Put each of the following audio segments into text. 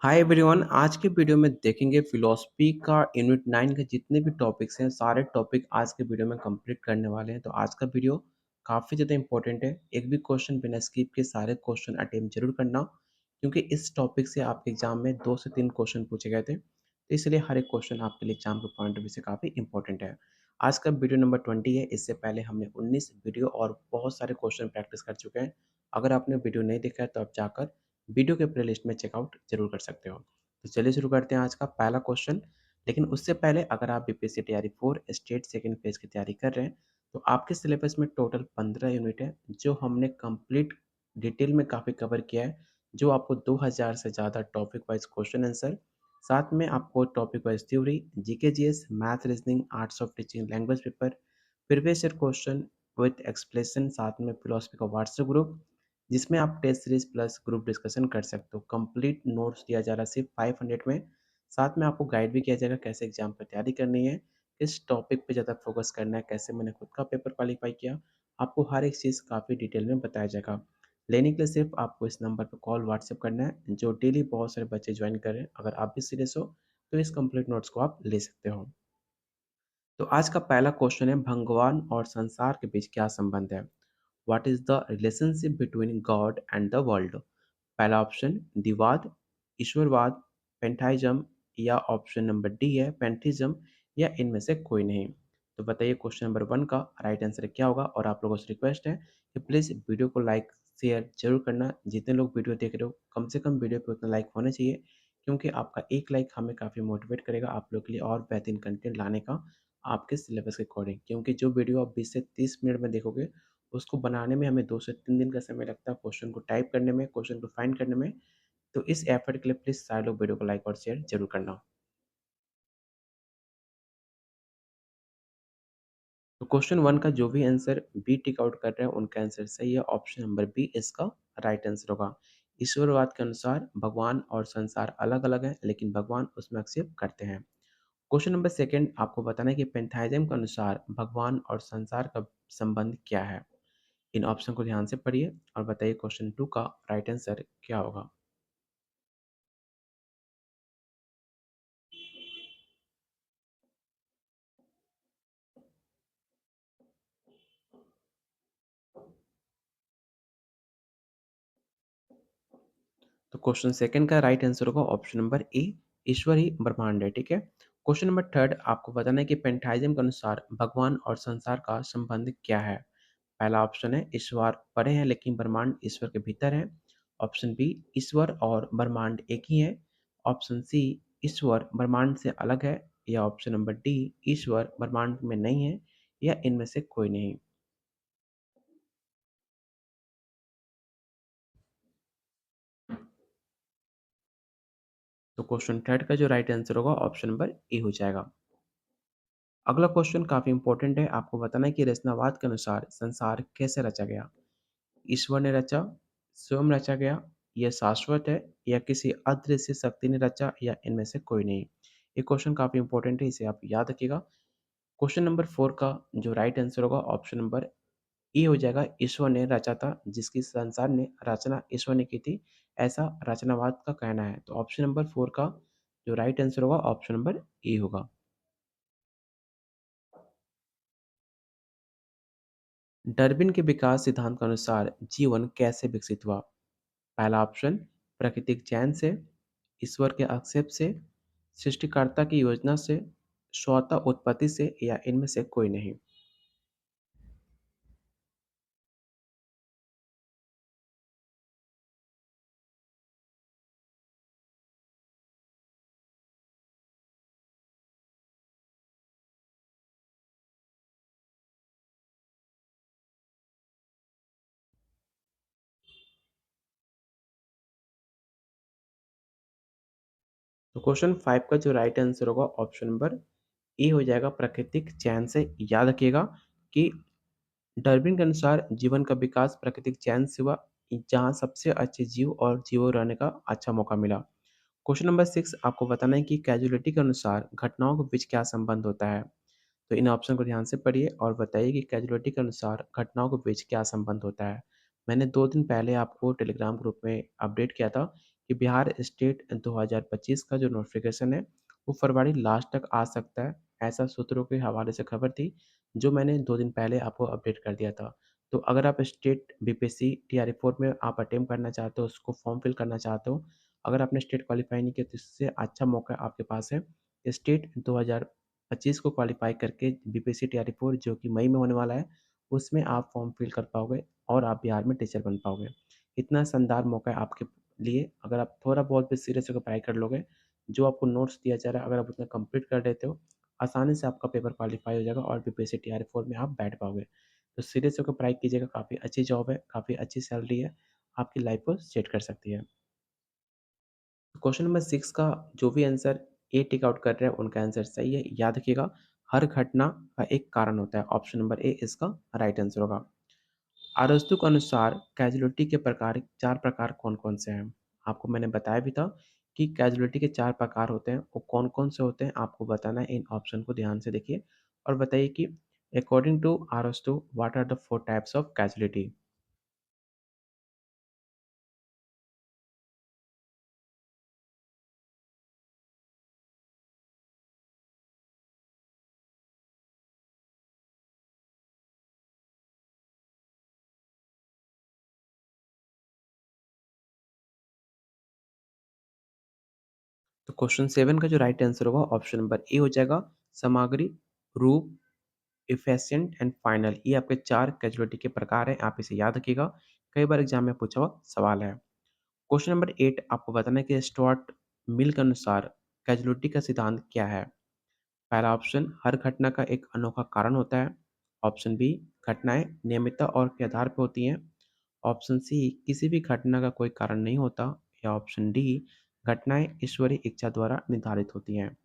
Hi everyone. आज के video में देखेंगे फिलॉसफी का यूनिट 9 के जितने भी टॉपिक्स हैं सारे टॉपिक आज के वीडियो में कंप्लीट करने वाले हैं। तो आज का वीडियो काफ़ी ज़्यादा इंपॉर्टेंट है। एक भी क्वेश्चन बिना स्किप के सारे क्वेश्चन अटेम्प्ट जरूर करना, क्योंकि इस टॉपिक से आपके एग्जाम में 2 से 3 क्वेश्चन पूछे गए थे। तो इसलिए हर एक क्वेश्चन आपके लिए एग्जाम के पॉइंट ऑफ व्यू से काफ़ी इंपॉर्टेंट है। आज का वीडियो नंबर 20 है। इससे पहले हमने 19 वीडियो और बहुत सारे क्वेश्चन प्रैक्टिस कर चुके हैं। अगर आपने वीडियो नहीं देखा है तो आप जाकर वीडियो के प्लेलिस्ट में चेकआउट जरूर कर सकते हो। तो चलिए शुरू करते हैं आज का पहला क्वेश्चन। लेकिन उससे पहले अगर आप बीपीएससी तैयारी 4 स्टेट सेकंड फेज की तैयारी कर रहे हैं तो आपके सिलेबस में टोटल 15 यूनिट है जो हमने कंप्लीट डिटेल में काफ़ी कवर किया है। जो आपको 2000 से ज़्यादा टॉपिक वाइज क्वेश्चन आंसर, साथ में आपको topic wise theory, GK GS, math, reasoning, arts of teaching, language paper, previous year question with explanation, साथ में फिलोसफी का व्हाट्सएप ग्रुप जिसमें आप test series plus group discussion कर सकते हो। कंप्लीट नोट्स दिया जा रहा है सिर्फ 500 में। साथ में आपको गाइड भी किया जाएगा कैसे एग्जाम पर तैयारी करनी है, किस टॉपिक पे ज़्यादा फोकस करना है, कैसे मैंने खुद का पेपर क्वालिफाई किया। आपको हर एक चीज़ काफ़ी डिटेल में बताया जाएगा। लेने के लिए सिर्फ आपको इस नंबर पर कॉल व्हाट्सएप करना है, जो डेली बहुत सारे बच्चे ज्वाइन कर रहे हैं। अगर आप भी सीरियस हो तो इस कंप्लीट नोट्स को आप ले सकते हो। तो आज का पहला क्वेश्चन है, भगवान और संसार के बीच क्या संबंध है? What is the relationship between God and the world? पहला ऑप्शन द्विवाद, ईश्वरवाद, पेंथाइज्म, या ऑप्शन नंबर डी है पैंथीज्म, या इनमें से कोई नहीं। तो बताइए क्वेश्चन नंबर 1 का राइट आंसर क्या होगा। और आप लोगों से रिक्वेस्ट है कि प्लीज़ वीडियो को लाइक शेयर जरूर करना। जितने लोग वीडियो देख रहे हो कम से कम वीडियो पे उतना लाइक होना चाहिए, क्योंकि आपका एक लाइक हमें काफ़ी मोटिवेट करेगा आप लोग के लिए और बेहतरीन कंटेंट लाने का आपके सिलेबस के अकॉर्डिंग। क्योंकि जो वीडियो आप 20 से 30 मिनट में देखोगे उसको बनाने में हमें 2 से 3 दिन का समय लगता है, क्वेश्चन को टाइप करने में, क्वेश्चन को फाइंड करने में। तो इस एफर्ट के लिए प्लीज़ सारे लोग वीडियो को लाइक और शेयर ज़रूर करना। तो क्वेश्चन 1 का जो भी आंसर बी टिक आउट कर रहे हैं उनका आंसर सही है। ऑप्शन नंबर बी इसका राइट आंसर होगा। ईश्वरवाद के अनुसार भगवान और संसार अलग-अलग हैं, लेकिन भगवान उसमें एक्सेप्ट करते हैं। क्वेश्चन नंबर 2 आपको बताना है कि पेंथाइज्म के अनुसार भगवान और संसार का संबंध क्या है? इन ऑप्शन को ध्यान से पढ़िए और बताइए क्वेश्चन 2 का राइट आंसर क्या होगा? तो क्वेश्चन सेकंड का राइट आंसर होगा ऑप्शन नंबर ए, ईश्वर ही ब्रह्मांड है। ठीक है। क्वेश्चन नंबर थर्ड आपको बताना है कि पेंटाइज्म के अनुसार भगवान और संसार का संबंध क्या है। पहला ऑप्शन है ईश्वर परे हैं लेकिन ब्रह्मांड ईश्वर के भीतर है। ऑप्शन बी, ईश्वर और ब्रह्मांड एक ही है। ऑप्शन सी, ईश्वर ब्रह्मांड से अलग है। या ऑप्शन नंबर डी, ईश्वर ब्रह्मांड में नहीं है, या इनमें से कोई नहीं। तो क्वेश्चन थर्ड का जो राइट आंसर होगा ऑप्शन नंबर ए हो जाएगा। अगला क्वेश्चन काफ़ी इंपॉर्टेंट है। आपको बताना है कि रचनावाद के अनुसार संसार कैसे रचा गया? ईश्वर ने रचा, स्वयं रचा गया, यह शाश्वत है, या किसी अदृश्य शक्ति ने रचा, या इनमें से कोई नहीं। ये क्वेश्चन काफ़ी इंपॉर्टेंट है, इसे आप याद रखिएगा। क्वेश्चन नंबर 4 का जो राइट आंसर होगा ऑप्शन नंबर ए हो जाएगा। ईश्वर ने रचा था, जिसकी संसार ने रचना ईश्वर ने की थी, ऐसा रचनावाद का कहना है। तो ऑप्शन नंबर 4 का जो राइट आंसर होगा ऑप्शन नंबर ए होगा। डार्विन के विकास सिद्धांत के अनुसार जीवन कैसे विकसित हुआ? पहला ऑप्शन प्राकृतिक चयन से, ईश्वर के आक्षेप से, सृष्टिकर्ता की योजना से, स्वतः उत्पत्ति से, या इनमें से कोई नहीं। तो क्वेश्चन 5 का जो राइट आंसर होगा ऑप्शन नंबर ए हो जाएगा, प्राकृतिक चयन से। याद रखिएगा कि डार्विन के अनुसार जीवन का विकास प्राकृतिक चयन से हुआ, जहाँ सबसे अच्छे जीव और जीवों रहने का अच्छा मौका मिला। क्वेश्चन नंबर 6 आपको बताना है कि कैजुअलिटी के अनुसार घटनाओं के बीच क्या संबंध होता है। तो इन ऑप्शन को ध्यान से पढ़िए और बताइए कि कैजुअलिटी के अनुसार घटनाओं के बीच क्या संबंध होता है। मैंने 2 दिन पहले आपको टेलीग्राम ग्रुप में अपडेट किया था कि बिहार स्टेट 2025 का जो नोटिफिकेशन है वो फरवरी लास्ट तक आ सकता है। ऐसा सूत्रों के हवाले से खबर थी, जो मैंने 2 दिन पहले आपको अपडेट कर दिया था। तो अगर आप स्टेट बीपीएससी टीआरई 4 में आप अटेम्प्ट करना चाहते हो, उसको फॉर्म फिल करना चाहते हो, अगर आपने स्टेट क्वालीफाई नहीं किया तो इससे अच्छा मौका आपके पास है। स्टेट 2025 को क्वालीफाई करके बीपीएससी टीआरई 4 जो कि मई में होने वाला है, उसमें आप फॉर्म फिल कर पाओगे और आप बिहार में टीचर बन पाओगे। इतना शानदार मौका है आपके लिए, अगर आप थोड़ा बहुत भी सीरियस होकर पढ़ाई कर लोगे, जो आपको नोट्स दिया जा रहा है अगर आप उतना कंप्लीट कर लेते हो, आसानी से आपका पेपर क्वालीफाई हो जाएगा और बीपीएससी टीआरई 4 में आप बैठ पाओगे। तो सीरियस होकर पढ़ाई कीजिएगा, काफ़ी अच्छी जॉब है, काफ़ी अच्छी सैलरी है, आपकी लाइफ को सेट कर सकती है। क्वेश्चन नंबर 6 का जो भी आंसर ए टिक आउट कर रहे हैं, उनका आंसर सही है। याद रखिएगा, हर घटना का एक कारण होता है। ऑप्शन नंबर ए इसका राइट आंसर होगा। अरस्तू के अनुसार कैजुअलिटी के प्रकार 4 प्रकार कौन-कौन से हैं? आपको मैंने बताया भी था कि कैजुअलिटी के 4 प्रकार होते हैं, वो कौन-कौन से होते हैं आपको बताना है। इन ऑप्शन को ध्यान से देखिए और बताइए कि अकॉर्डिंग टू अरस्तू what are the 4 types of causality? तो क्वेश्चन 7 का जो राइट आंसर होगा ऑप्शन नंबर ए हो जाएगा। सामग्री, रूप, एफिशिएंट एंड फाइनल, ये आपके 4 कैजुअलिटी के प्रकार हैं, आप इसे याद रखिएगा। कई बार एग्जाम में पूछा हुआ सवाल है। क्वेश्चन नंबर 8 आपको बताना है कि स्टुअर्ट मिल के अनुसार कैजुअलिटी का सिद्धांत क्या है? पहला ऑप्शन, हर घटना का एक अनोखा कारण होता है। ऑप्शन बी, घटनाएं नियमितता और के आधार पर होती हैं। ऑप्शन सी, किसी भी घटना का कोई कारण नहीं होता। या ऑप्शन डी, घटनाएं ईश्वरीय इच्छा द्वारा निर्धारित होती हैं।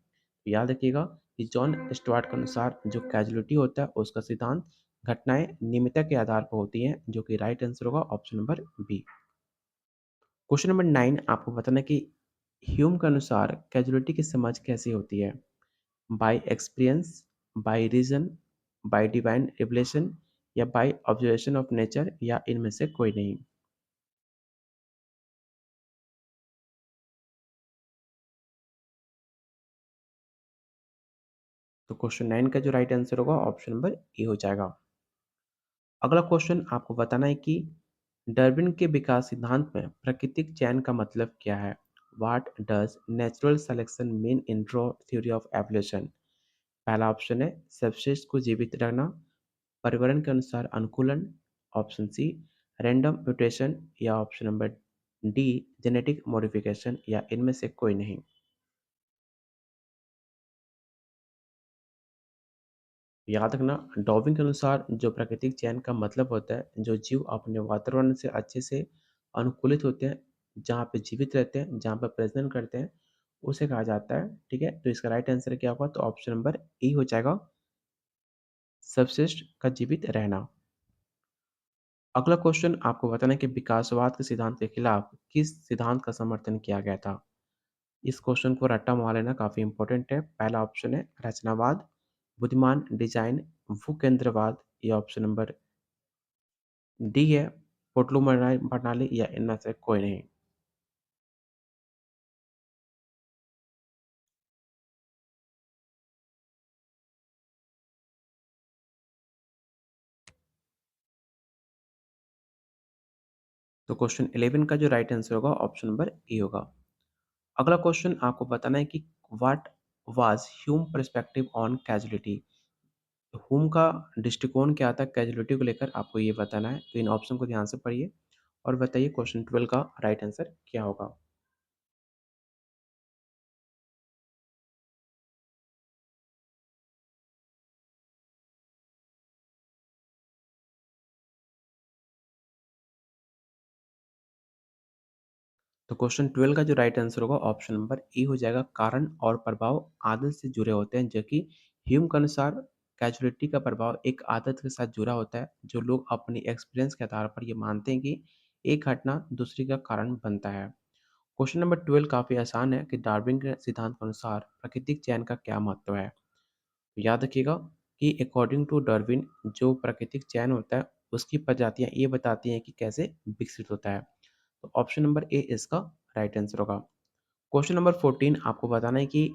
याद रखिएगा कि जॉन स्टुअर्ट के अनुसार जो कैजुअलिटी होता है उसका सिद्धांत घटनाएं नियमितता के आधार पर होती हैं, जो कि राइट आंसर होगा option number B. Question number 9 आपको बताना है कि ह्यूम के अनुसार कैजुअलिटी की समझ कैसी होती है? By experience, by reason, by divine revelation या बाय ऑब्जर्वेशन ऑफ नेचर या इनमें से कोई नहीं? तो क्वेश्चन 9 का जो राइट आंसर होगा ऑप्शन नंबर ए हो जाएगा। अगला क्वेश्चन आपको बताना है कि डार्विन के विकास सिद्धांत में प्राकृतिक चयन का मतलब क्या है? What does natural selection mean in raw theory of evolution? पहला ऑप्शन है सबसेक्स को जीवित रहना, पर्यावरण के अनुसार अनुकूलन, ऑप्शन सी रैंडम म्यूटेशन या option number D genetic modification या इनमें से कोई नहीं? याद रखना, डार्विन के अनुसार जो प्राकृतिक चयन का मतलब होता है, जो जीव अपने वातावरण से अच्छे से अनुकूलित होते हैं, जहाँ पे जीवित रहते हैं, जहाँ पे प्रजनन करते हैं, उसे कहा जाता है। ठीक है, तो इसका राइट आंसर क्या होगा? तो ऑप्शन नंबर ई हो जाएगा, सबसिस्ट का जीवित रहना। अगला क्वेश्चन आपको बताना है कि विकासवाद के सिद्धांत के खिलाफ किस सिद्धांत का समर्थन किया गया था? इस क्वेश्चन को रट्टा मार लेना काफ़ी इंपॉर्टेंट है। पहला ऑप्शन है रचनावाद, बुद्धिमान डिजाइन, भूकेंद्रवाद या ऑप्शन नंबर डी है पोटलू प्रणाली या इनमें से कोई नहीं? तो क्वेश्चन 11 का जो राइट आंसर होगा ऑप्शन नंबर ए होगा। अगला क्वेश्चन आपको बताना है कि what was Hume perspective on casualty? Hume का दृष्टिकोण क्या था कैजुअलिटी को लेकर, आपको ये बताना है। तो इन ऑप्शन को ध्यान से पढ़िए और बताइए क्वेश्चन 12 का राइट आंसर क्या होगा? तो क्वेश्चन 12 का जो राइट आंसर होगा ऑप्शन नंबर ए हो जाएगा। कारण और प्रभाव आदत से जुड़े होते हैं, जो कि ह्यूम के अनुसार कैजुअलिटी का प्रभाव एक आदत के साथ जुड़ा होता है, जो लोग अपनी एक्सपीरियंस के आधार पर ये मानते हैं कि एक घटना दूसरी का कारण बनता है। क्वेश्चन नंबर 12 काफ़ी आसान है कि डार्विन के सिद्धांत के अनुसार प्राकृतिक चयन का क्या महत्व है? तो याद रखिएगा कि अकॉर्डिंग टू डार्विन जो प्राकृतिक चयन होता है उसकी प्रजातियां ये बताती हैं कि कैसे विकसित होता है। तो ऑप्शन नंबर ए इसका राइट आंसर होगा। क्वेश्चन नंबर 14 आपको बताना है कि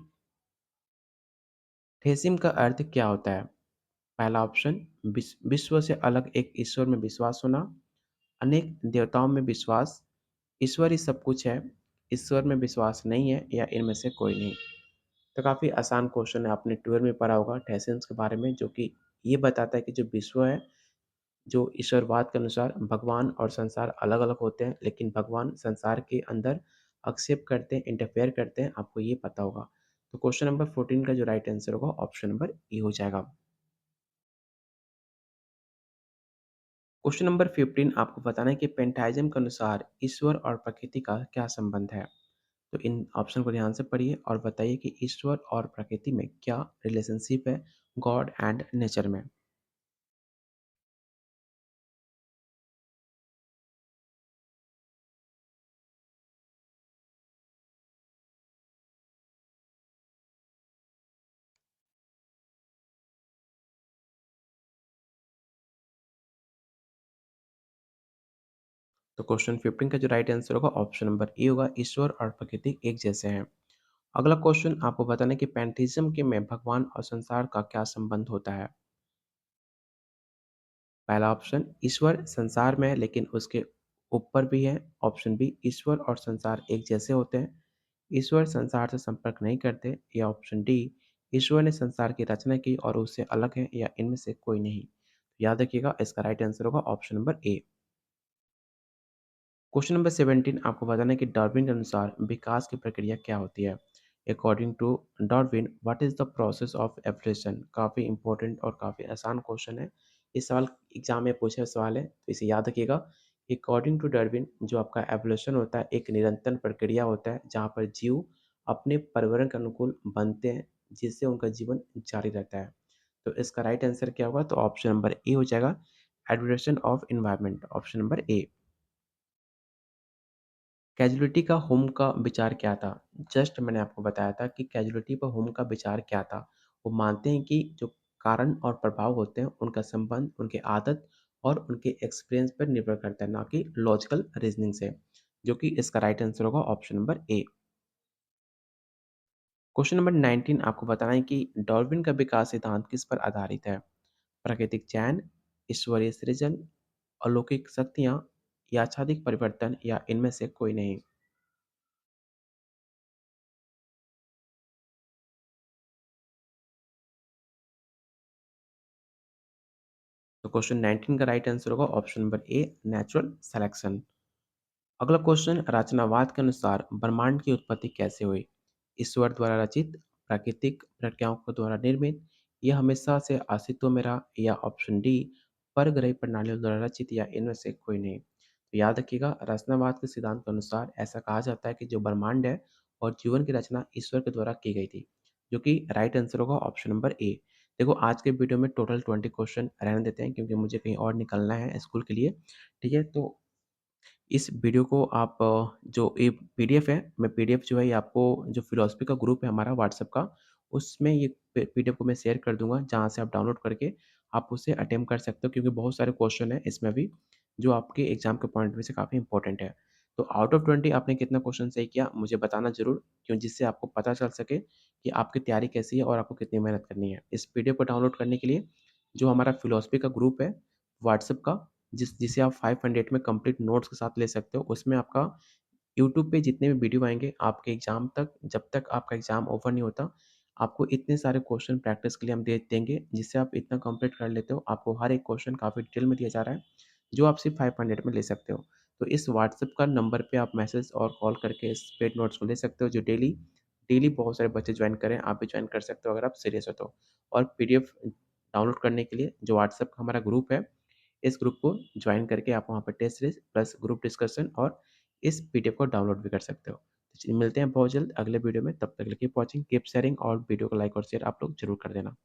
थेसिम का अर्थ क्या होता है? पहला ऑप्शन विश्व से अलग एक ईश्वर में विश्वास होना, अनेक देवताओं में विश्वास, ईश्वर ही सब कुछ है, ईश्वर में विश्वास नहीं है या इनमें से कोई नहीं। तो काफ़ी आसान क्वेश्चन है, आपने 12 में पढ़ा होगा थेसिम्स के बारे में, जो कि ये बताता है कि जो विश्व है, जो ईश्वरवाद के अनुसार भगवान और संसार अलग-अलग होते हैं, लेकिन भगवान संसार के अंदर हस्तक्षेप करते हैं, इंटरफेयर करते हैं, आपको ये पता होगा। तो क्वेश्चन नंबर 14 का जो राइट आंसर होगा ऑप्शन नंबर ए हो जाएगा। क्वेश्चन नंबर 15 आपको बताना है कि पेंटाइज़म के अनुसार ईश्वर और प्रकृति का क्या संबंध है? तो इन ऑप्शन को ध्यान से पढ़िए और बताइए कि ईश्वर और प्रकृति में क्या रिलेशनशिप है गॉड एंड नेचर में। तो क्वेश्चन 15 का जो राइट आंसर होगा ऑप्शन नंबर ए होगा, ईश्वर और प्रकृति एक जैसे हैं। अगला क्वेश्चन आपको बताना है कि पैंथेइज़्म के में भगवान और संसार का क्या संबंध होता है? पहला ऑप्शन ईश्वर संसार में है लेकिन उसके ऊपर भी है। ऑप्शन बी ईश्वर और संसार एक जैसे होते हैं। ईश्वर संसार से संपर्क नहीं करते। या ऑप्शन डी ईश्वर ने संसार की रचना की और उससे अलग है या इनमें से कोई नहीं। याद रखिएगा इसका राइट आंसर होगा ऑप्शन नंबर ए। क्वेश्चन नंबर 17 आपको बताना है कि डार्विन के अनुसार विकास की प्रक्रिया क्या होती है? According to Darwin what is the process of evolution? काफ़ी इंपॉर्टेंट और काफ़ी आसान क्वेश्चन है। इस सवाल एग्जाम में पूछे हुए सवाल है, तो इसे याद रखिएगा। अकॉर्डिंग टू डार्विन जो आपका एवोल्यूशन होता है एक निरंतर प्रक्रिया होता है जहाँ पर जीव अपने पर्यावरण के अनुकूल बनते हैं, जिससे उनका जीवन जारी रहता है। तो इसका राइट आंसर क्या होगा? तो ऑप्शन नंबर ए हो जाएगा, adulation of environment, option number A. Causality का होम का विचार क्या था? जस्ट मैंने आपको बताया था कि कैज़ुअलिटी पर होम का विचार क्या था। वो मानते हैं कि जो कारण और प्रभाव होते हैं, उनका संबंध उनके आदत और उनके एक्सपीरियंस पर निर्भर करता है, ना कि लॉजिकल रीज़निंग से, जो कि इसका राइट आंसर होगा ऑप्शन नंबर ए। क्वेश्चन नंबर 19 आपको बताना है कि डार्विन का विकास सिद्धांत किस पर आधारित है? प्राकृतिक चयन, ईश्वरीय सृजन, अलौकिक शक्तियाँ, यादृच्छिक परिवर्तन या इनमें से कोई नहीं। तो क्वेश्चन 19 का राइट आंसर होगा ऑप्शन नंबर ए, नेचुरल सिलेक्शन। अगला क्वेश्चन, रचनावाद के अनुसार ब्रह्मांड की उत्पत्ति कैसे हुई? ईश्वर द्वारा रचित, प्राकृतिक प्रक्रियाओं के द्वारा निर्मित, यह हमेशा से अस्तित्व में रहा, या ऑप्शन डी परग्रही प्रणालियों द्वारा रचित या इनमें से कोई नहीं। तो याद रखिएगा रचनावाद के सिद्धांत के अनुसार ऐसा कहा जाता है कि जो ब्रह्मांड है और जीवन की रचना ईश्वर के द्वारा की गई थी, जो कि राइट आंसर होगा ऑप्शन नंबर ए। देखो आज के वीडियो में टोटल 20 क्वेश्चन रहने देते हैं क्योंकि मुझे कहीं और निकलना है स्कूल के लिए। ठीक है, तो इस वीडियो को आप जो ये पीडीएफ है, मैं पीडीएफ जो है ये आपको जो फ़िलॉसफ़ी का ग्रुप है हमारा व्हाट्सएप का, उसमें ये पीडीएफ को मैं शेयर कर दूँगा, जहाँ से आप डाउनलोड करके आप उसे अटेम्प्ट कर सकते हो, क्योंकि बहुत सारे क्वेश्चन हैं इसमें भी, जो आपके एग्ज़ाम के पॉइंट ऑफ व्यू से काफ़ी इंपॉर्टेंट है। तो आउट ऑफ 20 आपने कितना क्वेश्चन सही किया, मुझे बताना ज़रूर, क्यों जिससे आपको पता चल सके कि आपकी तैयारी कैसी है और आपको कितनी मेहनत करनी है। इस पीडीएफ को डाउनलोड करने के लिए जो हमारा फ़िलॉसफ़ी का ग्रुप है व्हाट्सएप का, जिसे आप 500 में कंप्लीट नोट्स के साथ ले सकते हो। उसमें आपका यूट्यूब पे जितने भी वीडियो आएँगे आपके एग्ज़ाम तक, जब तक आपका एग्ज़ाम ओवर नहीं होता, आपको इतने सारे क्वेश्चन प्रैक्टिस के लिए हम दे देंगे, जिससे आप इतना कंप्लीट कर लेते हो। आपको हर एक क्वेश्चन काफ़ी डिटेल में दिया जा रहा है, जो आप सिर्फ़ 500 में ले सकते हो। तो इस व्हाट्सएप का नंबर पे आप मैसेज और कॉल करके इस पेड नोट्स को ले सकते हो, जो डेली डेली बहुत सारे बच्चे जॉइन करें, आप भी जॉइन कर सकते हो अगर आप सीरियस हो तो। और पीडीएफ डाउनलोड करने के लिए जो व्हाट्सएप का हमारा ग्रुप है, इस ग्रुप को जॉइन करके आप वहाँ पर test series plus group discussion और इस पीडीएफ को डाउनलोड भी कर सकते हो। तो चलिए मिलते हैं बहुत जल्द अगले वीडियो में, तब तक के लिए कीप वॉचिंग, कीप शेयरिंग और वीडियो को लाइक और शेयर आप लोग ज़रूर कर देना।